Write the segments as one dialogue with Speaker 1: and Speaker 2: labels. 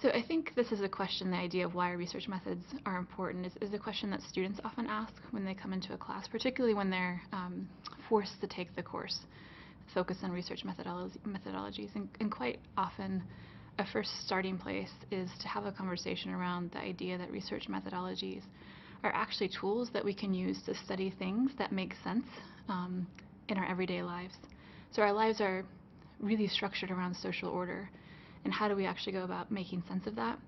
Speaker 1: So I think this is a question, the idea of why research methods are important is a question that students often ask when they come into a class, particularly when they're forced to take the course, focus on research methodologies. And quite often, a first starting place is to have a conversation around the idea that research methodologies are actually tools that we can use to study things that make sense in our everyday lives. So our lives are really structured around social order. And how do we actually go about making sense of that?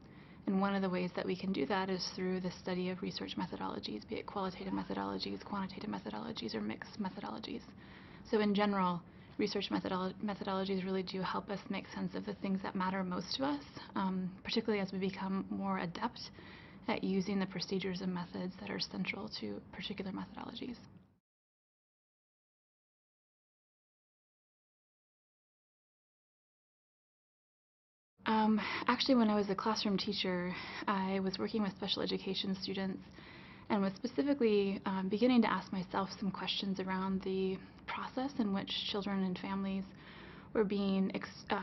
Speaker 1: And one of the ways that we can do that is through the study of research methodologies, be it qualitative methodologies, quantitative methodologies, or mixed methodologies. So in general, research methodologies really do help us make sense of the things that matter most to us, particularly as we become more adept at using the procedures and methods that are central to particular methodologies. Actually, when I was a classroom teacher, I was working with special education students and was specifically beginning to ask myself some questions around the process in which children and families were being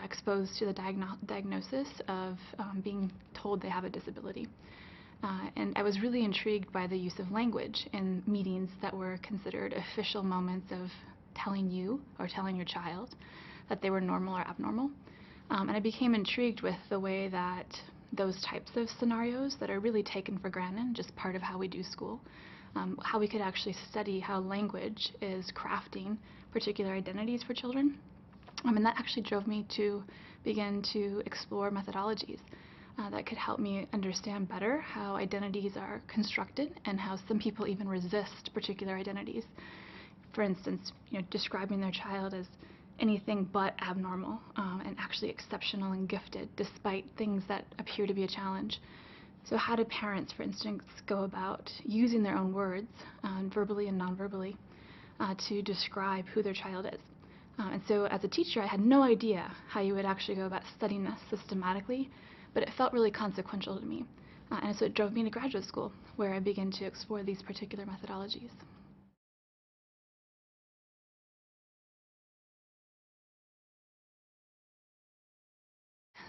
Speaker 1: exposed to the diagnosis of being told they have a disability. And I was really intrigued by the use of language in meetings that were considered official moments of telling you or telling your child that they were normal or abnormal. And I became intrigued with the way that those types of scenarios that are really taken for granted, just part of how we do school, how we could actually study how language is crafting particular identities for children. And that actually drove me to begin to explore methodologies that could help me understand better how identities are constructed and how some people even resist particular identities. For instance, describing their child as anything but abnormal and actually exceptional and gifted despite things that appear to be a challenge. So how do parents, for instance, go about using their own words, verbally and non-verbally, to describe who their child is? And so as a teacher, I had no idea how you would actually go about studying this systematically, but it felt really consequential to me. And so it drove me to graduate school, where I began to explore these particular methodologies.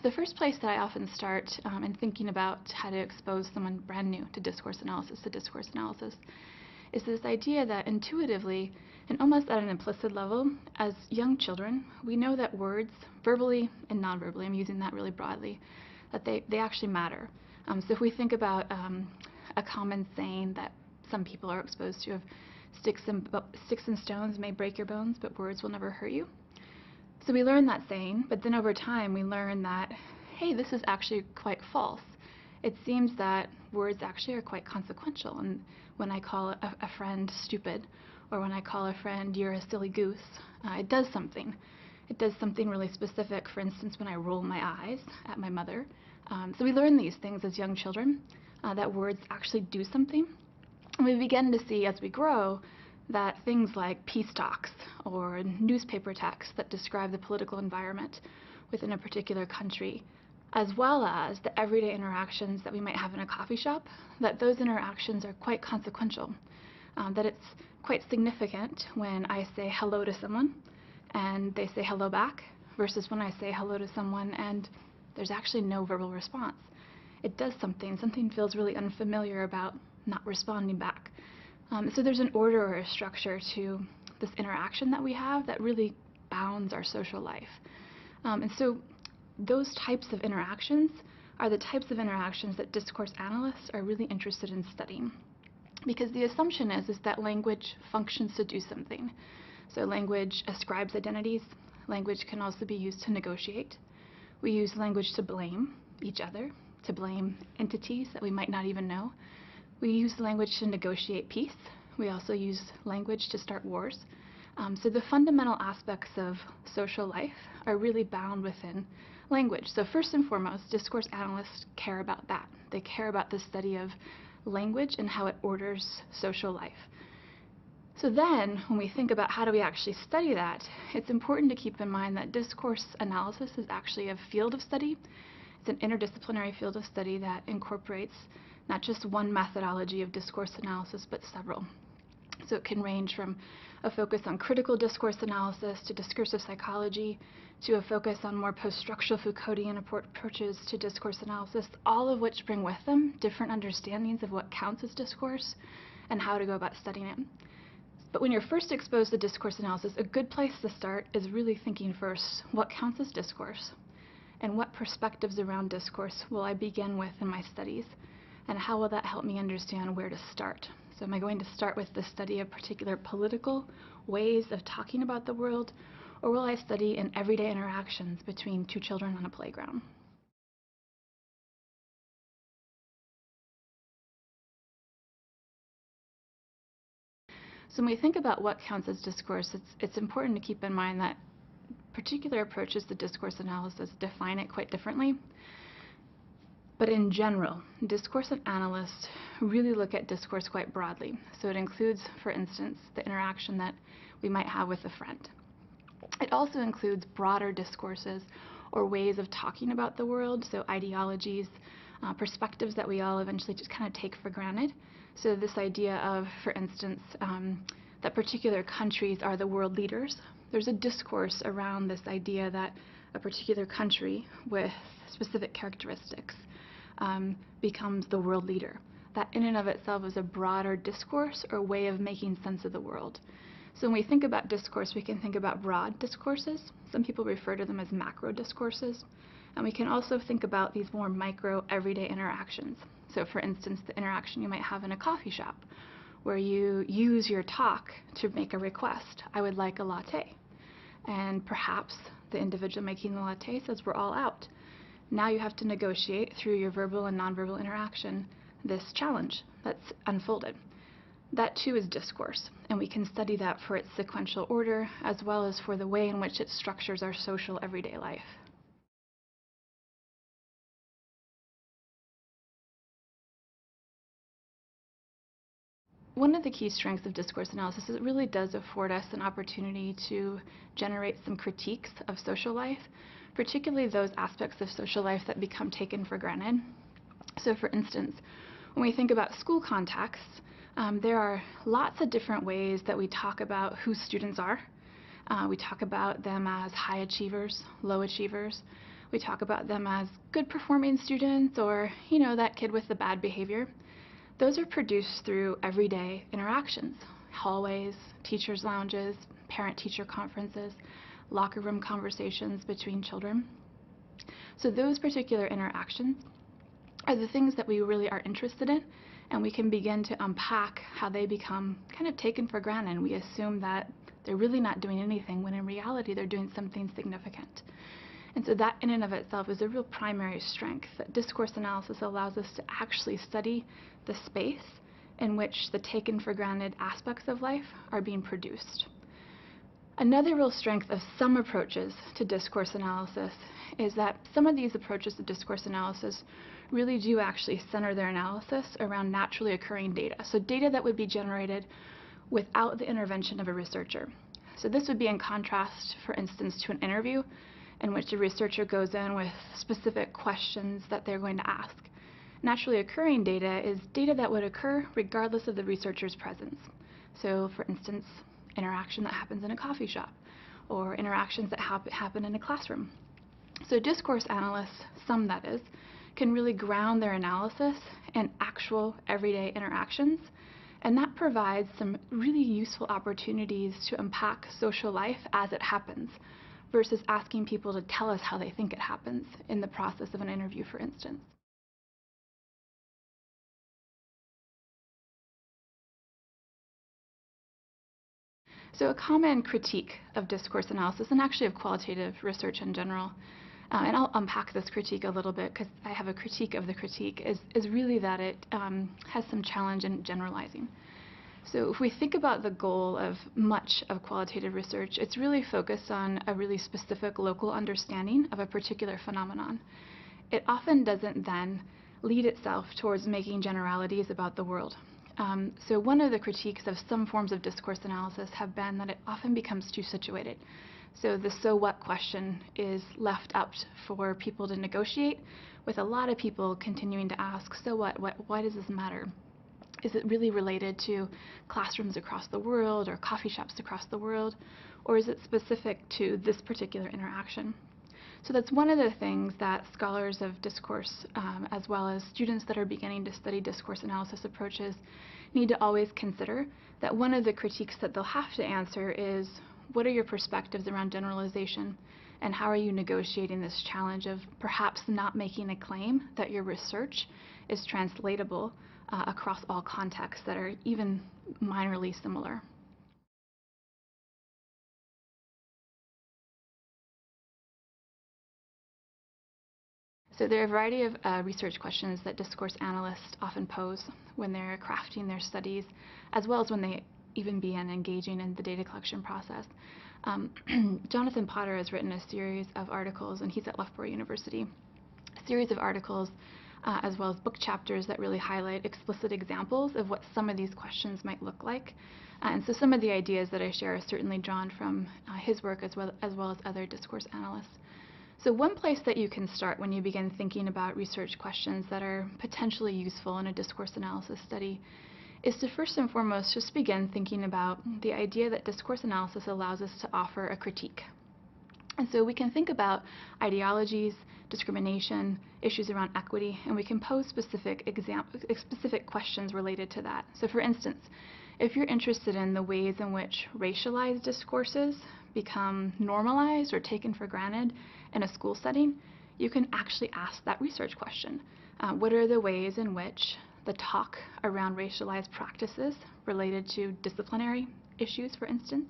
Speaker 1: The first place that I often start in thinking about how to expose someone brand new to discourse analysis is this idea that intuitively and almost at an implicit level, as young children, we know that words, verbally and non-verbally, I'm using that really broadly, that they actually matter. So if we think about a common saying that some people are exposed to of sticks and stones may break your bones, but words will never hurt you. So we learn that saying, but then over time we learn that, hey, this is actually quite false. It seems that words actually are quite consequential. And when I call a friend stupid, or when I call a friend you're a silly goose, it does something. It does something really specific, for instance, when I roll my eyes at my mother. So we learn these things as young children, that words actually do something. And we begin to see as we grow that things like peace talks or newspaper texts that describe the political environment within a particular country, as well as the everyday interactions that we might have in a coffee shop, that those interactions are quite consequential, that it's quite significant when I say hello to someone and they say hello back versus when I say hello to someone and there's actually no verbal response. It does something feels really unfamiliar about not responding back. So there's an order or a structure to this interaction that we have that really bounds our social life. And so those types of interactions are the types of interactions that discourse analysts are really interested in studying. Because the assumption is that language functions to do something. So language ascribes identities. Language can also be used to negotiate. We use language to blame each other, to blame entities that we might not even know. We use language to negotiate peace. We also use language to start wars. So the fundamental aspects of social life are really bound within language. So first and foremost, discourse analysts care about that. They care about the study of language and how it orders social life. So then, when we think about how do we actually study that, it's important to keep in mind that discourse analysis is actually a field of study. It's an interdisciplinary field of study that incorporates not just one methodology of discourse analysis, but several. So it can range from a focus on critical discourse analysis to discursive psychology, to a focus on more post-structural Foucauldian approaches to discourse analysis, all of which bring with them different understandings of what counts as discourse and how to go about studying it. But when you're first exposed to discourse analysis, a good place to start is really thinking first, what counts as discourse? And what perspectives around discourse will I begin with in my studies? And how will that help me understand where to start? So am I going to start with the study of particular political ways of talking about the world, or will I study in everyday interactions between two children on a playground? So when we think about what counts as discourse, it's important to keep in mind that particular approaches to discourse analysis define it quite differently. But in general, discourse analysts really look at discourse quite broadly. So it includes, for instance, the interaction that we might have with a friend. It also includes broader discourses or ways of talking about the world, so ideologies, perspectives that we all eventually just kind of take for granted. So this idea of, for instance, that particular countries are the world leaders. There's a discourse around this idea that a particular country with specific characteristics becomes the world leader. That in and of itself is a broader discourse or way of making sense of the world. So when we think about discourse, we can think about broad discourses. Some people refer to them as macro discourses. And we can also think about these more micro, everyday interactions. So for instance, the interaction you might have in a coffee shop, where you use your talk to make a request. I would like a latte. And perhaps the individual making the latte says, we're all out. Now you have to negotiate through your verbal and nonverbal interaction this challenge that's unfolded. That too is discourse, and we can study that for its sequential order as well as for the way in which it structures our social everyday life. One of the key strengths of discourse analysis is it really does afford us an opportunity to generate some critiques of social life, particularly those aspects of social life that become taken for granted. So for instance, when we think about school contexts, there are lots of different ways that we talk about who students are. We talk about them as high achievers, low achievers. We talk about them as good performing students or, that kid with the bad behavior. Those are produced through everyday interactions, hallways, teachers' lounges, parent-teacher conferences, locker room conversations between children. So those particular interactions are the things that we really are interested in, and we can begin to unpack how they become kind of taken for granted. We assume that they're really not doing anything when in reality they're doing something significant. And so that in and of itself is a real primary strength, that discourse analysis allows us to actually study the space in which the taken for granted aspects of life are being produced. Another real strength of some approaches to discourse analysis is that some of these approaches to discourse analysis really do actually center their analysis around naturally occurring data. So data that would be generated without the intervention of a researcher. So this would be in contrast, for instance, to an interview in which a researcher goes in with specific questions that they're going to ask. Naturally occurring data is data that would occur regardless of the researcher's presence. So for instance, interaction that happens in a coffee shop or interactions that happen in a classroom. So discourse analysts, some that is, can really ground their analysis in actual everyday interactions, and that provides some really useful opportunities to unpack social life as it happens versus asking people to tell us how they think it happens in the process of an interview, for instance. So a common critique of discourse analysis, and actually of qualitative research in general, and I'll unpack this critique a little bit because I have a critique of the critique, is really that it has some challenge in generalizing. So if we think about the goal of much of qualitative research, it's really focused on a really specific local understanding of a particular phenomenon. It often doesn't then lead itself towards making generalities about the world. So one of the critiques of some forms of discourse analysis have been that it often becomes too situated. So the so what question is left up for people to negotiate, with a lot of people continuing to ask, so what? Why does this matter? Is it really related to classrooms across the world or coffee shops across the world? Or is it specific to this particular interaction? So that's one of the things that scholars of discourse, as well as students that are beginning to study discourse analysis approaches, need to always consider, that one of the critiques that they'll have to answer is, what are your perspectives around generalization, and how are you negotiating this challenge of perhaps not making a claim that your research is translatable across all contexts that are even minorly similar. So there are a variety of research questions that discourse analysts often pose when they're crafting their studies, as well as when they even begin engaging in the data collection process. Jonathan Potter has written a series of articles, and he's at Loughborough University, a series of articles as well as book chapters that really highlight explicit examples of what some of these questions might look like. And so some of the ideas that I share are certainly drawn from his work as well as other discourse analysts. So one place that you can start when you begin thinking about research questions that are potentially useful in a discourse analysis study is to first and foremost just begin thinking about the idea that discourse analysis allows us to offer a critique. And so we can think about ideologies, discrimination, issues around equity, and we can pose specific questions related to that. So for instance, if you're interested in the ways in which racialized discourses become normalized or taken for granted in a school setting, you can actually ask that research question. What are the ways in which the talk around racialized practices related to disciplinary issues, for instance,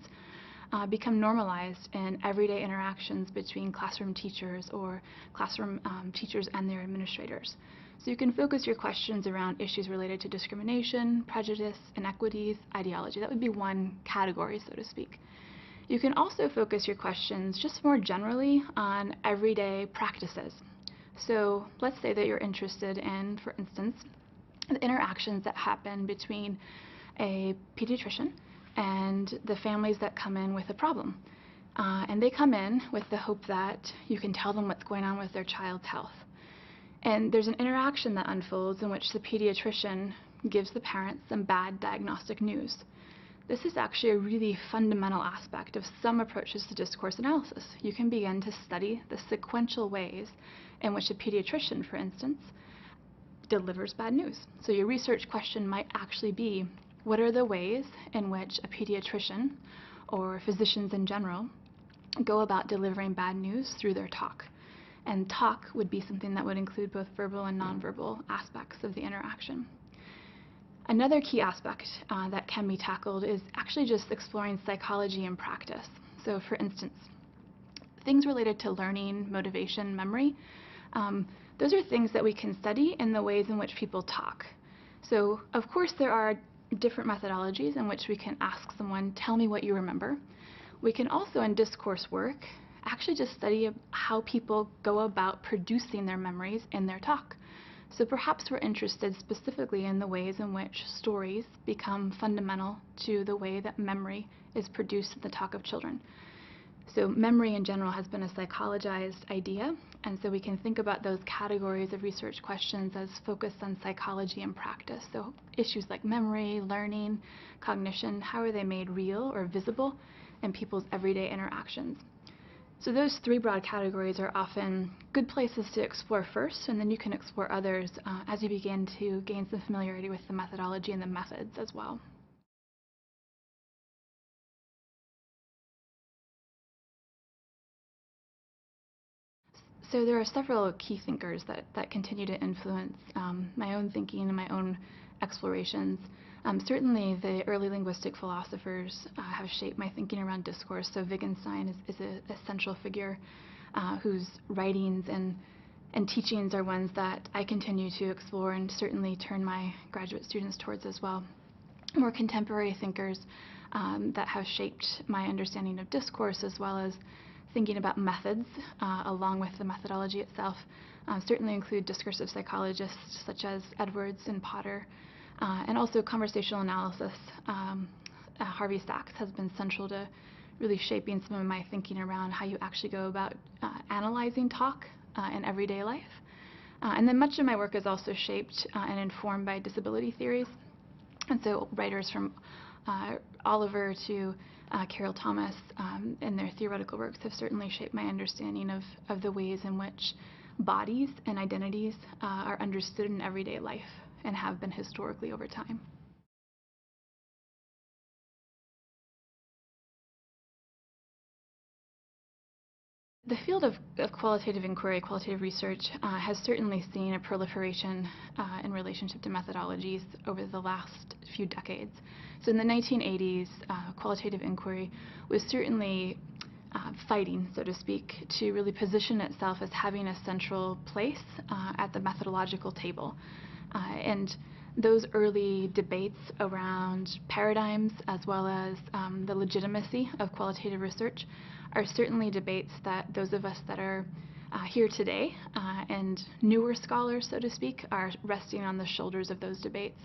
Speaker 1: become normalized in everyday interactions between classroom teachers or classroom teachers and their administrators? So you can focus your questions around issues related to discrimination, prejudice, inequities, ideology. That would be one category, so to speak. You can also focus your questions just more generally on everyday practices. So let's say that you're interested in, for instance, the interactions that happen between a pediatrician and the families that come in with a problem. And they come in with the hope that you can tell them what's going on with their child's health. And there's an interaction that unfolds in which the pediatrician gives the parents some bad diagnostic news. This is actually a really fundamental aspect of some approaches to discourse analysis. You can begin to study the sequential ways in which a pediatrician, for instance, delivers bad news. So your research question might actually be, what are the ways in which a pediatrician, or physicians in general, go about delivering bad news through their talk? And talk would be something that would include both verbal and nonverbal aspects of the interaction. Another key aspect that can be tackled is actually just exploring psychology in practice. So for instance, things related to learning, motivation, memory, those are things that we can study in the ways in which people talk. So of course there are different methodologies in which we can ask someone, tell me what you remember. We can also, in discourse work, actually just study how people go about producing their memories in their talk. So perhaps we're interested specifically in the ways in which stories become fundamental to the way that memory is produced in the talk of children. So memory in general has been a psychologized idea, and so we can think about those categories of research questions as focused on psychology and practice. So issues like memory, learning, cognition, how are they made real or visible in people's everyday interactions? So those three broad categories are often good places to explore first, and then you can explore others as you begin to gain some familiarity with the methodology and the methods as well. So there are several key thinkers that continue to influence my own thinking and my own explorations. Certainly the early linguistic philosophers have shaped my thinking around discourse. So Wittgenstein is a central figure whose writings and teachings are ones that I continue to explore and certainly turn my graduate students towards as well. More contemporary thinkers that have shaped my understanding of discourse as well as thinking about methods along with the methodology itself certainly include discursive psychologists such as Edwards and Potter, And also conversational analysis. Harvey Sachs has been central to really shaping some of my thinking around how you actually go about analyzing talk in everyday life. And then much of my work is also shaped and informed by disability theories. And so writers from Oliver to Carol Thomas and their theoretical works have certainly shaped my understanding of the ways in which bodies and identities are understood in everyday life and have been historically over time. The field of qualitative inquiry, qualitative research, has certainly seen a proliferation in relationship to methodologies over the last few decades. So in the 1980s, qualitative inquiry was certainly fighting, so to speak, to really position itself as having a central place at the methodological table. And those early debates around paradigms as well as the legitimacy of qualitative research are certainly debates that those of us that are here today and newer scholars, so to speak, are resting on the shoulders of those debates.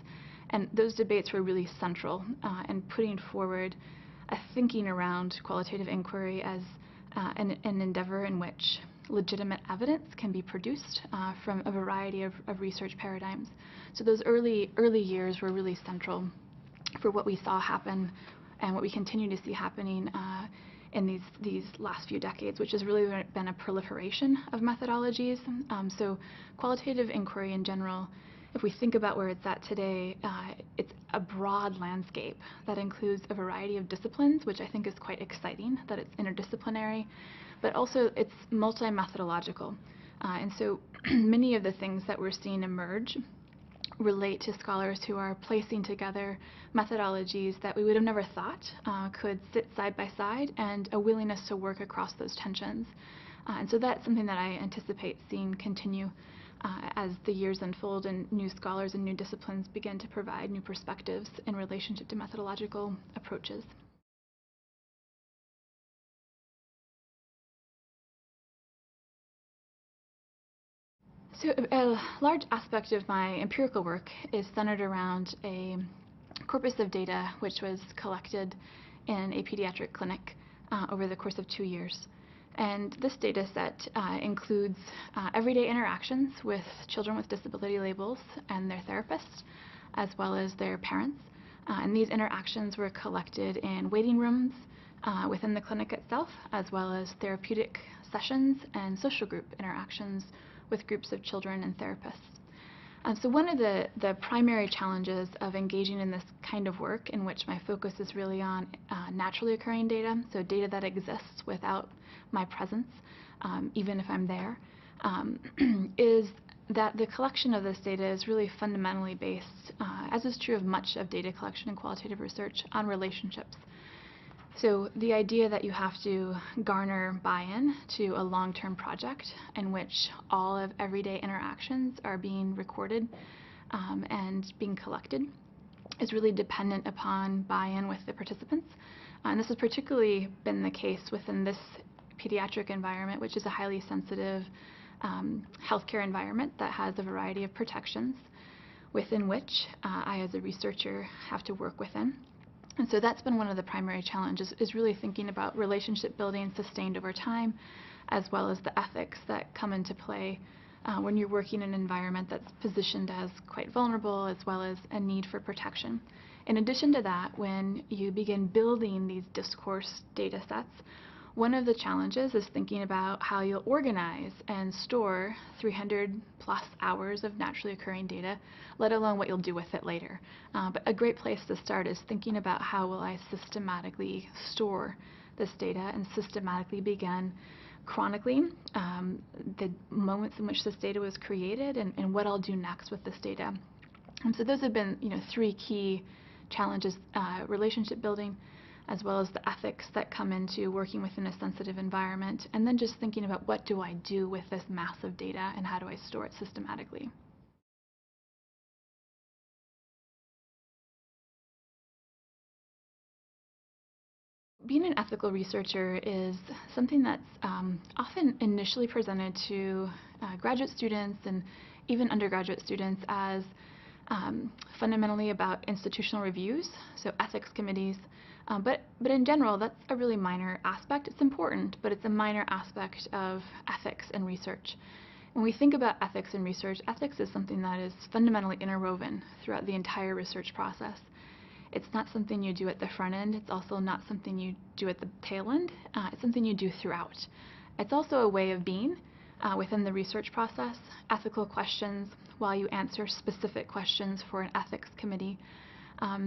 Speaker 1: And those debates were really central in putting forward a thinking around qualitative inquiry as an endeavor in which legitimate evidence can be produced from a variety of research paradigms. So those early years were really central for what we saw happen and what we continue to see happening in these last few decades, which has really been a proliferation of methodologies. So qualitative inquiry in general, if we think about where it's at today, it's a broad landscape that includes a variety of disciplines, which I think is quite exciting, that it's interdisciplinary, but also it's multi-methodological. And so many of the things that we're seeing emerge relate to scholars who are placing together methodologies that we would have never thought could sit side by side, and a willingness to work across those tensions. And so that's something that I anticipate seeing continue as the years unfold and new scholars and new disciplines begin to provide new perspectives in relationship to methodological approaches. So a large aspect of my empirical work is centered around a corpus of data which was collected in a pediatric clinic over the course of 2 years. And this data set includes everyday interactions with children with disability labels and their therapists, as well as their parents. And these interactions were collected in waiting rooms within the clinic itself, as well as therapeutic sessions and social group interactions with groups of children and therapists. So one of the primary challenges of engaging in this kind of work, in which my focus is really on naturally occurring data, so data that exists without my presence, even if I'm there, is that the collection of this data is really fundamentally based, as is true of much of data collection and qualitative research, on relationships. So the idea that you have to garner buy-in to a long-term project in which all of everyday interactions are being recorded and being collected is really dependent upon buy-in with the participants. And this has particularly been the case within this pediatric environment, which is a highly sensitive healthcare environment that has a variety of protections within which I, as a researcher, have to work within. And so that's been one of the primary challenges, is really thinking about relationship building sustained over time, as well as the ethics that come into play when you're working in an environment that's positioned as quite vulnerable, as well as a need for protection. In addition to that, when you begin building these discourse data sets, one of the challenges is thinking about how you'll organize and store 300 plus hours of naturally occurring data, let alone what you'll do with it later. But a great place to start is thinking about how will I systematically store this data and systematically begin chronicling the moments in which this data was created and what I'll do next with this data. So those have been, three key challenges: relationship building, as well as the ethics that come into working within a sensitive environment, and then just thinking about what do I do with this massive data and how do I store it systematically. Being an ethical researcher is something that's often initially presented to graduate students and even undergraduate students as fundamentally about institutional reviews, so ethics committees. But in general, that's a really minor aspect. It's important, but it's a minor aspect of ethics and research. When we think about ethics and research, ethics is something that is fundamentally interwoven throughout the entire research process. It's not something you do at the front end. It's also not something you do at the tail end. It's something you do throughout. It's also a way of being within the research process. Ethical questions, while you answer specific questions for an ethics committee,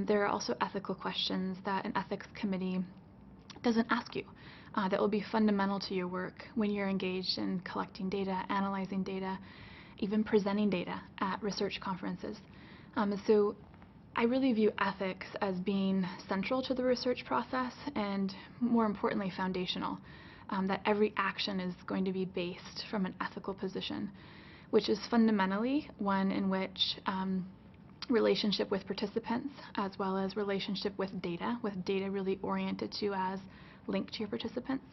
Speaker 1: there are also ethical questions that an ethics committee doesn't ask you that will be fundamental to your work when you're engaged in collecting data, analyzing data, even presenting data at research conferences. So I really view ethics as being central to the research process and, more importantly, foundational, that every action is going to be based from an ethical position, which is fundamentally one in which relationship with participants as well as relationship with data really oriented to as linked to your participants,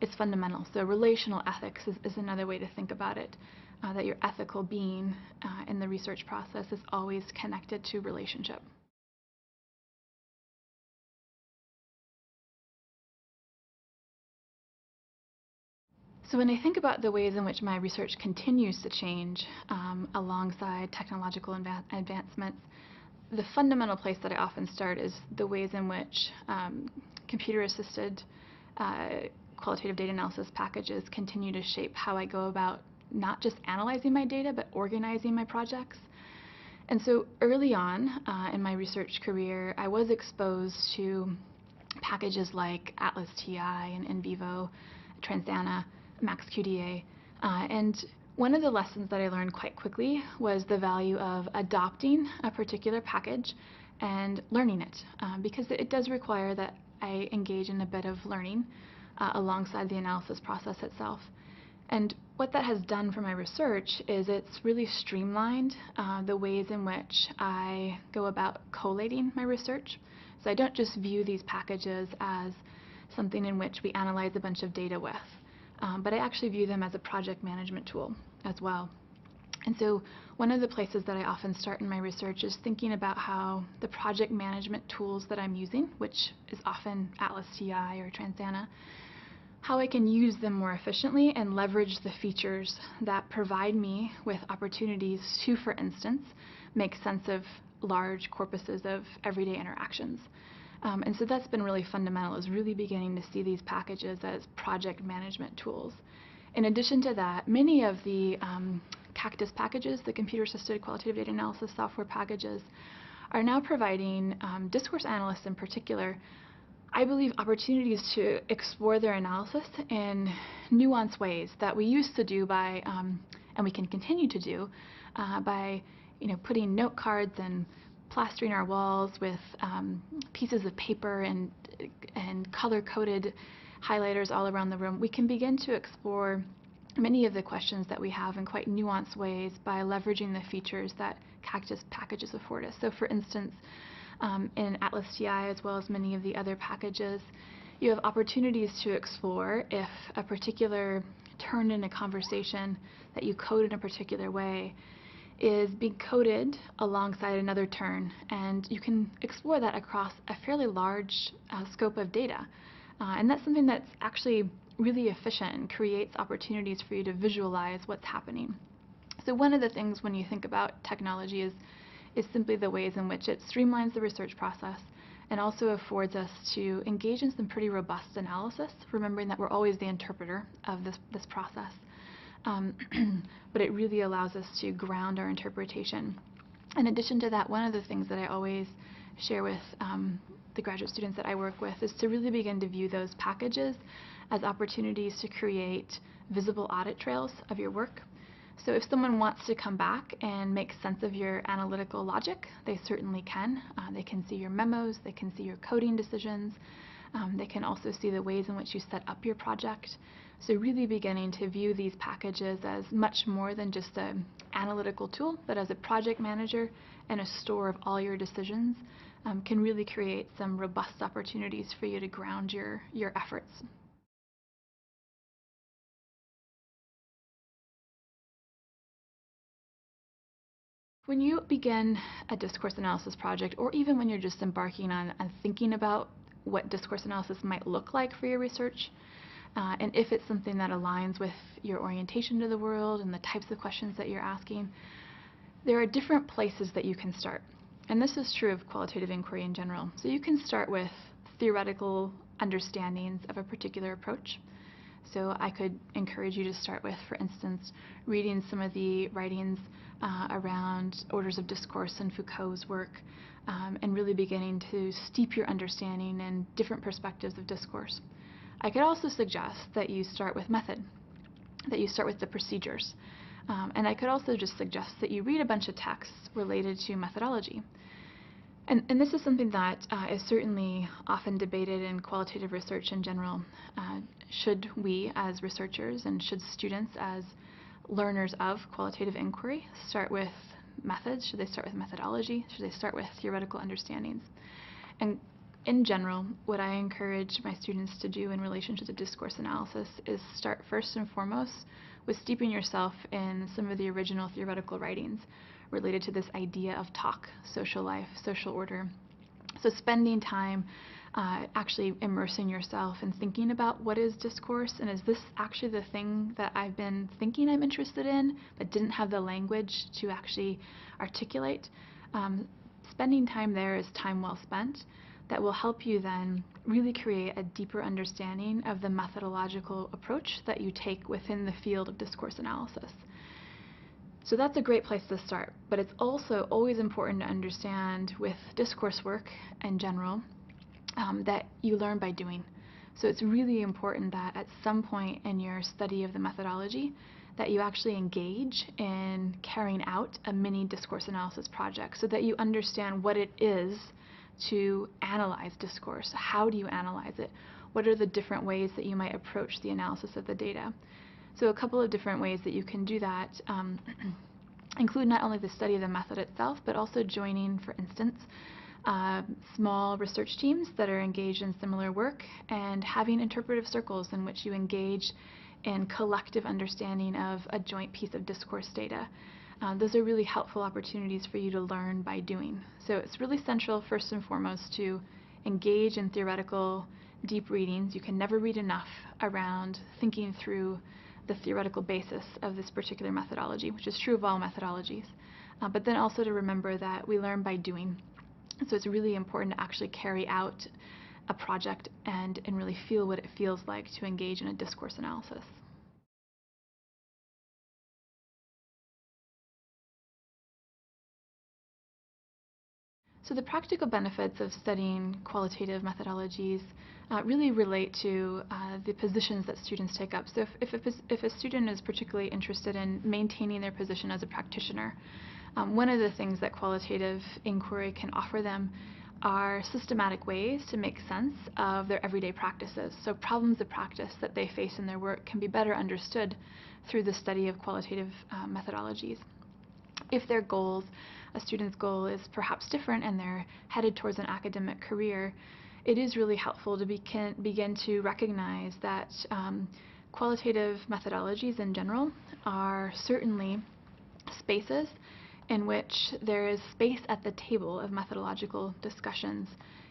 Speaker 1: is fundamental. So relational ethics is another way to think about it, that your ethical being in the research process is always connected to relationship. So when I think about the ways in which my research continues to change alongside technological advancements, the fundamental place that I often start is the ways in which computer-assisted qualitative data analysis packages continue to shape how I go about not just analyzing my data, but organizing my projects. And so early on in my research career, I was exposed to packages like Atlas TI and NVivo, Transana, MaxQDA, and one of the lessons that I learned quite quickly was the value of adopting a particular package and learning it, because it does require that I engage in a bit of learning alongside the analysis process itself. And what that has done for my research is it's really streamlined the ways in which I go about collating my research. So I don't just view these packages as something in which we analyze a bunch of data with, but I actually view them as a project management tool as well. And so one of the places that I often start in my research is thinking about how the project management tools that I'm using, which is often Atlas TI or Transana, how I can use them more efficiently and leverage the features that provide me with opportunities to, for instance, make sense of large corpuses of everyday interactions. And so that's been really fundamental, is really beginning to see these packages as project management tools. In addition to that, many of the Cactus packages, the computer-assisted qualitative data analysis software packages, are now providing discourse analysts in particular, I believe, opportunities to explore their analysis in nuanced ways that we used to do by, and we can continue to do, by putting note cards and plastering our walls with pieces of paper and color-coded highlighters all around the room. We can begin to explore many of the questions that we have in quite nuanced ways by leveraging the features that Cactus packages afford us. So for instance, in Atlas TI, as well as many of the other packages, you have opportunities to explore if a particular turn in a conversation that you code in a particular way is being coded alongside another turn, and you can explore that across a fairly large scope of data. And that's something that's actually really efficient and creates opportunities for you to visualize what's happening. So one of the things when you think about technology is simply the ways in which it streamlines the research process and also affords us to engage in some pretty robust analysis, remembering that we're always the interpreter of this process. But it really allows us to ground our interpretation. In addition to that, one of the things that I always share with the graduate students that I work with is to really begin to view those packages as opportunities to create visible audit trails of your work. So if someone wants to come back and make sense of your analytical logic, they certainly can. They can see your memos, they can see your coding decisions, they can also see the ways in which you set up your project. So really beginning to view these packages as much more than just an analytical tool, but as a project manager and a store of all your decisions can really create some robust opportunities for you to ground your efforts. When you begin a discourse analysis project, or even when you're just embarking on thinking about what discourse analysis might look like for your research, and if it's something that aligns with your orientation to the world and the types of questions that you're asking, there are different places that you can start. And this is true of qualitative inquiry in general. So you can start with theoretical understandings of a particular approach. So I could encourage you to start with, for instance, reading some of the writings around orders of discourse and Foucault's work, and really beginning to steep your understanding in different perspectives of discourse. I could also suggest that you start with method, that you start with the procedures. And I could also just suggest that you read a bunch of texts related to methodology. And this is something that is certainly often debated in qualitative research in general. Should we as researchers and should students as learners of qualitative inquiry start with methods? Should they start with methodology? Should they start with theoretical understandings? And in general, what I encourage my students to do in relation to the discourse analysis is start first and foremost with steeping yourself in some of the original theoretical writings related to this idea of talk, social life, social order. So spending time actually immersing yourself and thinking about what is discourse, and is this actually the thing that I've been thinking I'm interested in but didn't have the language to actually articulate. Spending time there is time well spent that will help you then really create a deeper understanding of the methodological approach that you take within the field of discourse analysis. So that's a great place to start, but it's also always important to understand with discourse work in general that you learn by doing. So it's really important that at some point in your study of the methodology that you actually engage in carrying out a mini discourse analysis project so that you understand what it is to analyze discourse. How do you analyze it? What are the different ways that you might approach the analysis of the data? So a couple of different ways that you can do that include not only the study of the method itself, but also joining, for instance, small research teams that are engaged in similar work and having interpretive circles in which you engage in collective understanding of a joint piece of discourse data. Those are really helpful opportunities for you to learn by doing. So it's really central, first and foremost, to engage in theoretical deep readings. You can never read enough around thinking through the theoretical basis of this particular methodology, which is true of all methodologies. But then also to remember that we learn by doing. So it's really important to actually carry out a project and really feel what it feels like to engage in a discourse analysis. So the practical benefits of studying qualitative methodologies really relate to the positions that students take up. So if a student is particularly interested in maintaining their position as a practitioner, one of the things that qualitative inquiry can offer them are systematic ways to make sense of their everyday practices. So problems of practice that they face in their work can be better understood through the study of qualitative methodologies. If their goals, a student's goal is perhaps different and they're headed towards an academic career, it is really helpful to begin to recognize that qualitative methodologies in general are certainly spaces in which there is space at the table of methodological discussions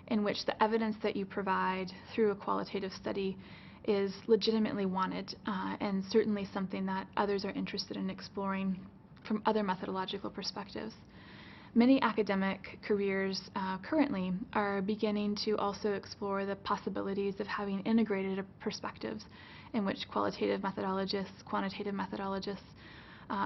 Speaker 1: in which the evidence that you provide through a qualitative study is legitimately wanted and certainly something that others are interested in exploring from other methodological perspectives. Many academic careers currently are beginning to also explore the possibilities of having integrated perspectives in which qualitative methodologists, quantitative methodologists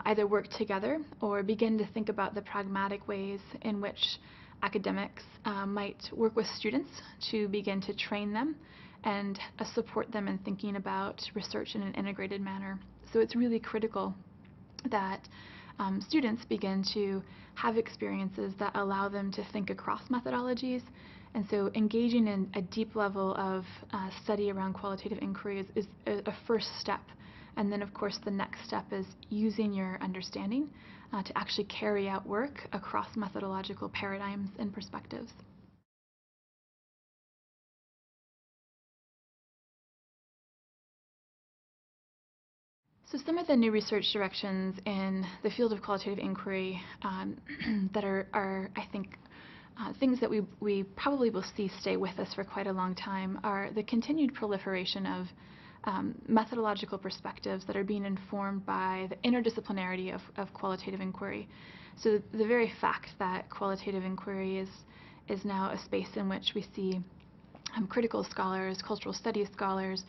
Speaker 1: either work together or begin to think about the pragmatic ways in which academics might work with students to begin to train them and support them in thinking about research in an integrated manner. So it's really critical that students begin to have experiences that allow them to think across methodologies. And so engaging in a deep level of study around qualitative inquiry is a first step. And then, of course, the next step is using your understanding to actually carry out work across methodological paradigms and perspectives. So some of the new research directions in the field of qualitative inquiry that are, I think, things that we probably will see stay with us for quite a long time are the continued proliferation of methodological perspectives that are being informed by the interdisciplinarity of qualitative inquiry. So the very fact that qualitative inquiry is now a space in which we see critical scholars, cultural studies scholars,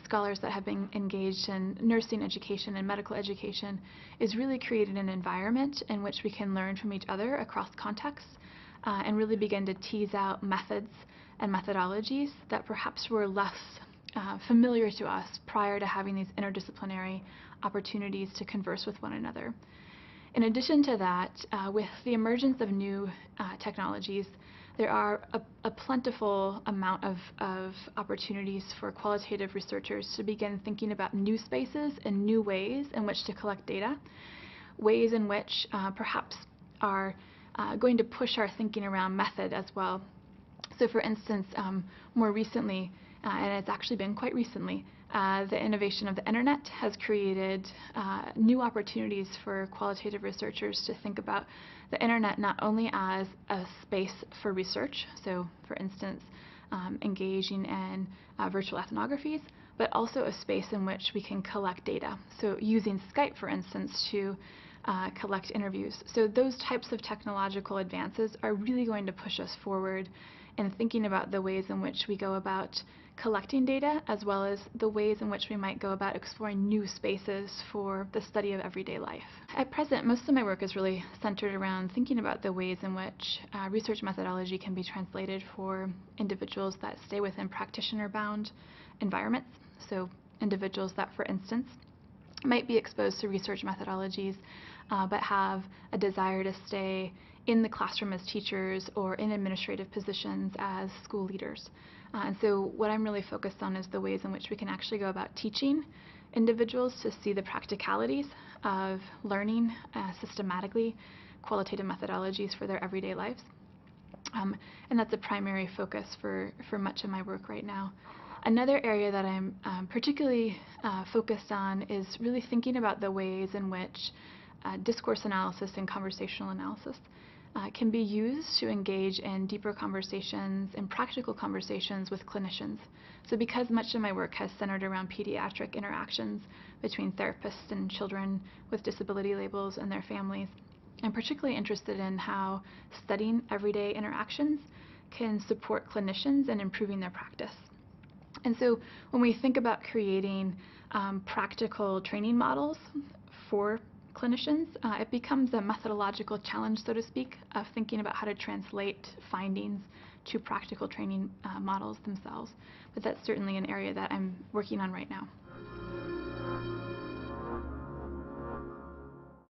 Speaker 1: scholars that have been engaged in nursing education and medical education is really creating an environment in which we can learn from each other across contexts and really begin to tease out methods and methodologies that perhaps were less familiar to us prior to having these interdisciplinary opportunities to converse with one another. In addition to that, with the emergence of new technologies, there are a plentiful amount of opportunities for qualitative researchers to begin thinking about new spaces and new ways in which to collect data, ways in which perhaps are going to push our thinking around method as well. So for instance, more recently, and it's actually been quite recently, the innovation of the internet has created new opportunities for qualitative researchers to think about the internet not only as a space for research, so for instance, engaging in virtual ethnographies, but also a space in which we can collect data. So using Skype, for instance, to collect interviews. So those types of technological advances are really going to push us forward in thinking about the ways in which we go about collecting data, as well as the ways in which we might go about exploring new spaces for the study of everyday life. At present, most of my work is really centered around thinking about the ways in which research methodology can be translated for individuals that stay within practitioner-bound environments. So individuals that, for instance, might be exposed to research methodologies but have a desire to stay in the classroom as teachers or in administrative positions as school leaders. And so what I'm really focused on is the ways in which we can actually go about teaching individuals to see the practicalities of learning systematically qualitative methodologies for their everyday lives. And that's a primary focus for much of my work right now. Another area that I'm particularly focused on is really thinking about the ways in which discourse analysis and conversational analysis can be used to engage in deeper conversations and practical conversations with clinicians. So because much of my work has centered around pediatric interactions between therapists and children with disability labels and their families, I'm particularly interested in how studying everyday interactions can support clinicians in improving their practice. And so when we think about creating practical training models for clinicians, it becomes a methodological challenge, so to speak, of thinking about how to translate findings to practical training models themselves. But that's certainly an area that I'm working on right now.